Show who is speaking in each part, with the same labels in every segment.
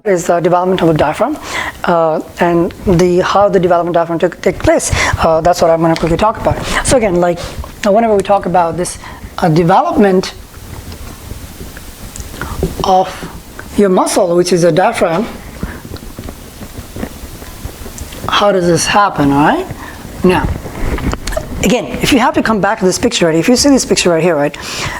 Speaker 1: Is the development of the diaphragm and how the development of diaphragm take place. That's what I'm going to quickly talk about. So again, like whenever we talk about this development of your muscle, which is a diaphragm, how does this happen? All right. Now, again, if you have to come back to this picture, right? If you see this picture right here, right?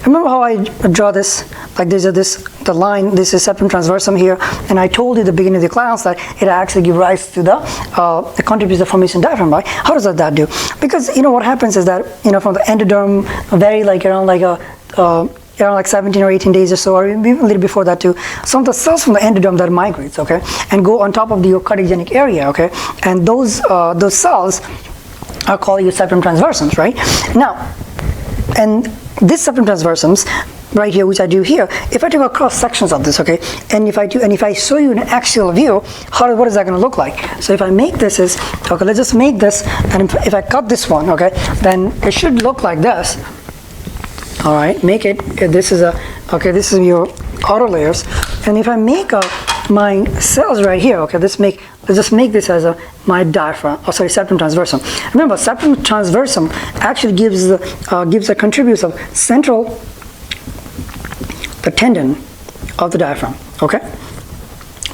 Speaker 1: Remember how I draw this? Like the line. This is septum transversum here, and I told you at the beginning of the class that it actually gives rise to the contributes the formation diaphragm, right? How does that do? Because what happens is that from the endoderm, very like around like 17 or 18 days or so, or even a little before that too, some of the cells from the endoderm that migrates, okay, and go on top of the cardiogenic area, okay, and those cells are called your septum transversums, right? Now, and this septum transversums right here, which I do here, if I take a cross sections of this, okay, and if I show you an axial view, what is that going to look like? So if I make this okay, let's just make this, and if I cut this one, okay, then it should look like this. All right, make it. This is this is your outer layers, and if I make my cells right here, okay, let's just make this as my diaphragm. Oh, sorry, septum transversum. Remember, septum transversum actually contributes of central. The tendon of the diaphragm, okay?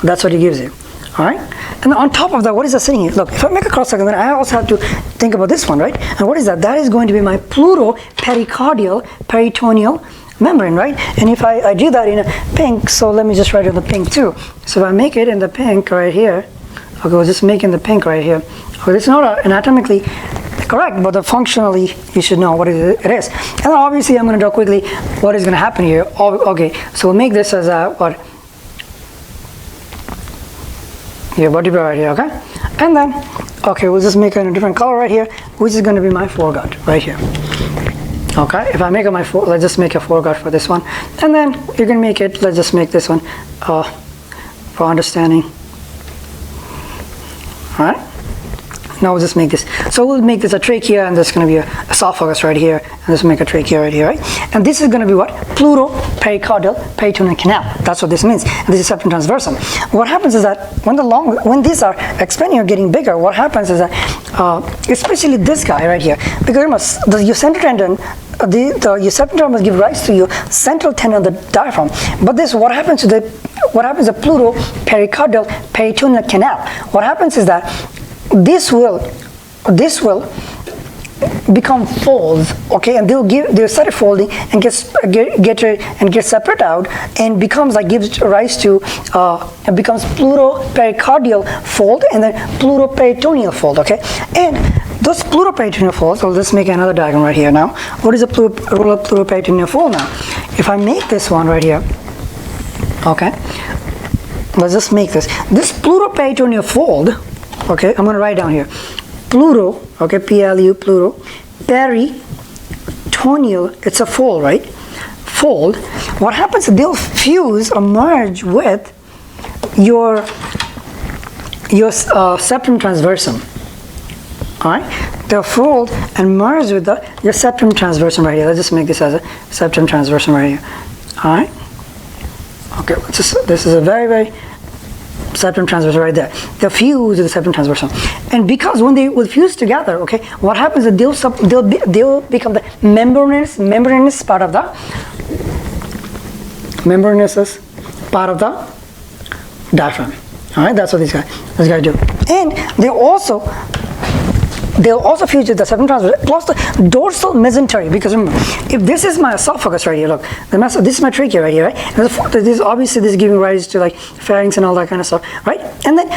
Speaker 1: That's what it gives you, all right? And on top of that, what is that sitting here? Look, if I make a cross section, then I also have to think about this one, right? And what is that? That is going to be my pleuropericardial peritoneal membrane, right? And if I do that in a pink, so let me just write it in the pink too. So if I make it in the pink right here, okay, we'll just make it in the pink right here. Okay, it's not anatomically correct, but functionally you should know what it is. And obviously I'm going to draw quickly what is going to happen here. Okay, so we'll make this as what? Your vertebra right here, okay? And then, okay, we'll just make it in a different color right here, which is going to be my foregut right here. Okay, if I make it let's just make a foregut for this one. And then you can make it, let's just make this one for understanding. All right? Now we'll just make this. So we'll make this a trachea, and there's going to be a esophagus right here, and let's make a trachea right here, right? And this is going to be what? Pleuropericardial peritoneal canal. That's what this means. And this is septum transversum. What happens is that when these are expanding or getting bigger, what happens is that, especially this guy right here, because your central tendon, your septum tendon must give rise to your central tendon of the diaphragm. But what happens to the pleuropericardial peritoneal canal? What happens is that this will become folds, okay, and they'll start folding and get separate out and gives rise to it becomes pleuropericardial fold and then pleuroperitoneal fold, okay, and those pleuroperitoneal folds. So let's make another diagram right here now. What is a pleuroperitoneal fold now? If I make this one right here, okay, let's just make this pleuroperitoneal fold. Okay, I'm going to write down here. Pleuro, okay, P-L-U, pleuro, peritoneal, it's a fold, right? Fold. What happens is they'll fuse or merge with your septum transversum. All right? They'll fold and merge with your septum transversum right here. Let's just make this as a septum transversum right here. All right? Okay, this is a very, very septum transversum right there. They'll fuse with the septum transversum, and because when they will fuse together, okay, what happens is they'll become the membranous part of the diaphragm. All right, that's what these guys do, and they'll also fuse with the septum transversum plus the dorsal mesentery. Because remember, if this is my esophagus right here, look, this is my trachea right here, right? And this is giving rise to like pharynx and all that kind of stuff, right? And then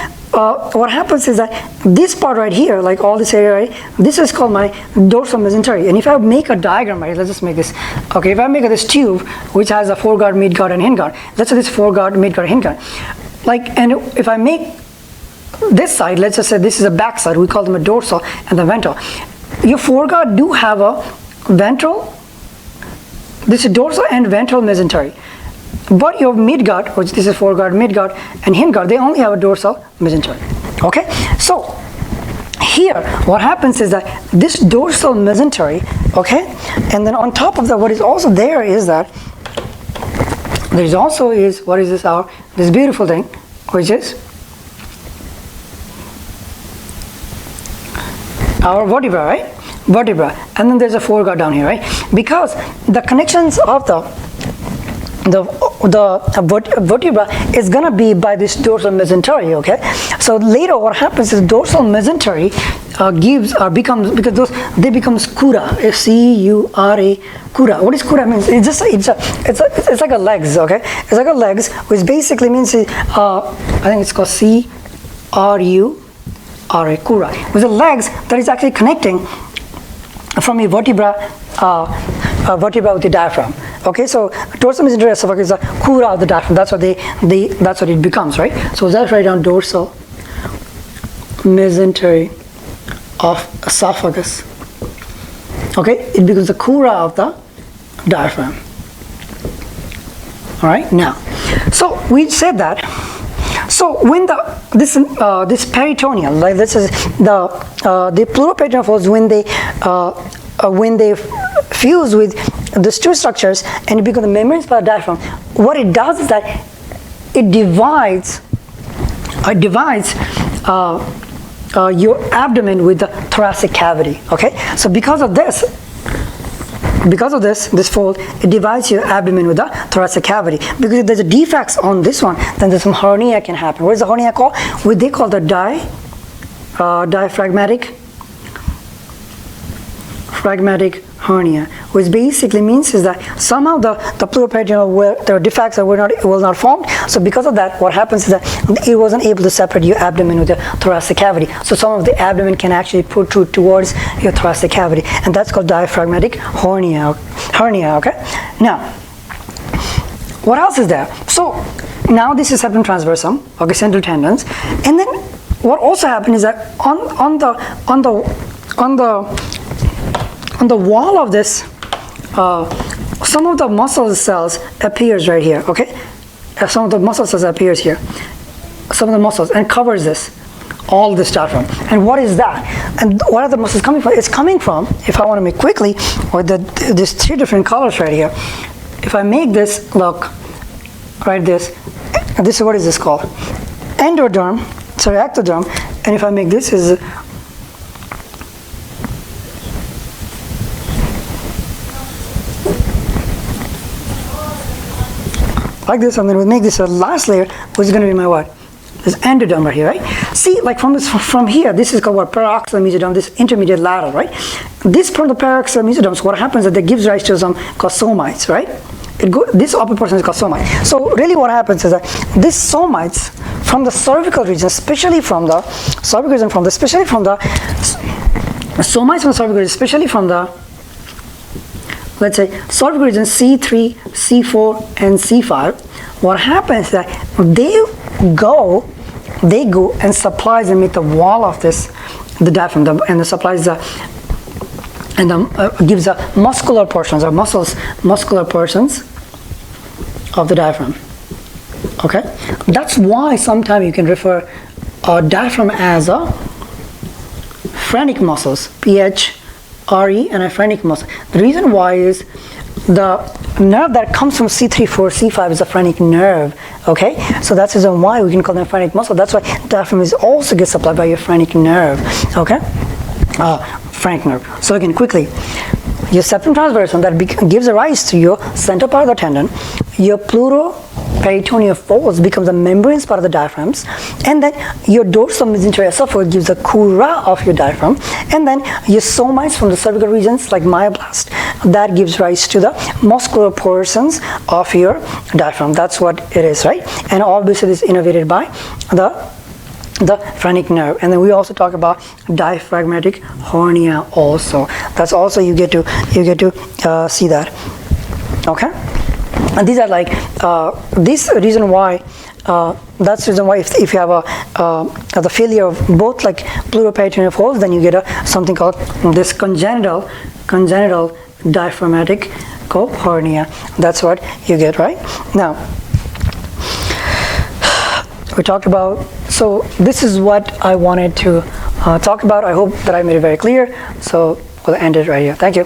Speaker 1: what happens is that this part right here, like all this area, right? This is called my dorsal mesentery. And if I make a diagram, right? Let's just make this. Okay, if I make this tube which has a foregut, midgut, and hindgut. Let's say this foregut, midgut, hindgut. Like, and if I make this side, let's just say this is a back side, we call them a dorsal and the ventral. Your foregut do have a ventral, this is dorsal and ventral mesentery. But your midgut, which this is foregut, midgut, and hindgut, they only have a dorsal mesentery. Okay? So here, what happens is that this dorsal mesentery, okay, and then on top of that, what is also there is that there is also what is this beautiful thing, which is our vertebra, right? Vertebra, and then there's a foreguard down here, right? Because the connections of the vertebra is gonna be by this dorsal mesentery, okay? So later, what happens is dorsal mesentery becomes, because they become scura, C-U-R-A, cura. What is cura means? It's like a legs, okay? It's like a legs, which basically means I think it's called C-R-U-R-A, cura. With the legs that is actually connecting from a vertebra with the diaphragm. Okay, so dorsal mesentery esophagus is a cura of the diaphragm. That's what that's what it becomes, right? So let's write down dorsal mesentery of esophagus. Okay, it becomes the cura of the diaphragm. All right, now, so we said that. So when this peritoneal, like this is the pleuroperitoneal folds, when they fuse with these two structures and become the membranes by the diaphragm, what it does is that it divides your abdomen with the thoracic cavity. Okay, so because of this fold, it divides your abdomen with the thoracic cavity. Because if there's a defects on this one, then there's some hernia can happen. What is the hernia called? What they call the diaphragmatic hernia, which basically means is that somehow the pleuroperitoneal, where there are defects that will not formed. So because of that, what happens is that it wasn't able to separate your abdomen with the thoracic cavity. So some of the abdomen can actually protrude towards your thoracic cavity, and that's called diaphragmatic hernia. Okay. Now, what else is there? So now this is septum transversum, okay, central tendons, and then what also happened is that on the wall of this, some of the muscle cells appears right here, okay? Some of the muscle cells appears here. Some of the muscles, and covers this, all this diaphragm. And what is that? And what are the muscles coming from? It's coming from, if I want to make quickly, or there's three different colors right here. If I make this, look, right this is, what is this called? Ectoderm, and if I make this is like this, and then we'll make this a last layer, which is going to be my what? This endoderm right here, right? See, like from here, this is called what? Paroxysmal mesoderm, this intermediate lateral, right? This from the paroxysmal mesoderm, so what happens is that gives rise to some called somites, right? This upper portion is called somite. So really what happens is that this somites from the cervical region, especially from the cervical region, especially from the somites from the cervical region, especially from the, let's say, cervical region C3, C4, and C5, what happens is that they go and supplies and make the wall of the diaphragm, and the supplies gives the muscular portions or muscular portions of the diaphragm. Okay, that's why sometimes you can refer a diaphragm as a phrenic muscles, P-H-R-E, and a phrenic muscle. The reason why is the nerve that comes from C3, 4, C5 is a phrenic nerve. Okay, so that's the reason why we can call them phrenic muscle. That's why diaphragm is also gets supplied by your phrenic nerve. Okay, phrenic nerve. So again, quickly, your septum transversum that gives a rise to your center part of the tendon. Your pleuroperitoneal folds becomes the membranes part of the diaphragms, and then your dorsal mesentery esophagus gives the cura of your diaphragm, and then your somites from the cervical regions like myoblast that gives rise to the muscular portions of your diaphragm. That's what it is, right? And obviously this is innervated by the phrenic nerve. And then we also talk about diaphragmatic hernia also. That's also you get to see that. Okay, and these are like this reason why that's the reason why if you have the failure of both like pleuroperitoneal folds, then you get something called this congenital diaphragmatic hernia. That's what you get, right? Now we talked about, so this is what I wanted to talk about. I hope that I made it very clear. So we'll end it right here. Thank you.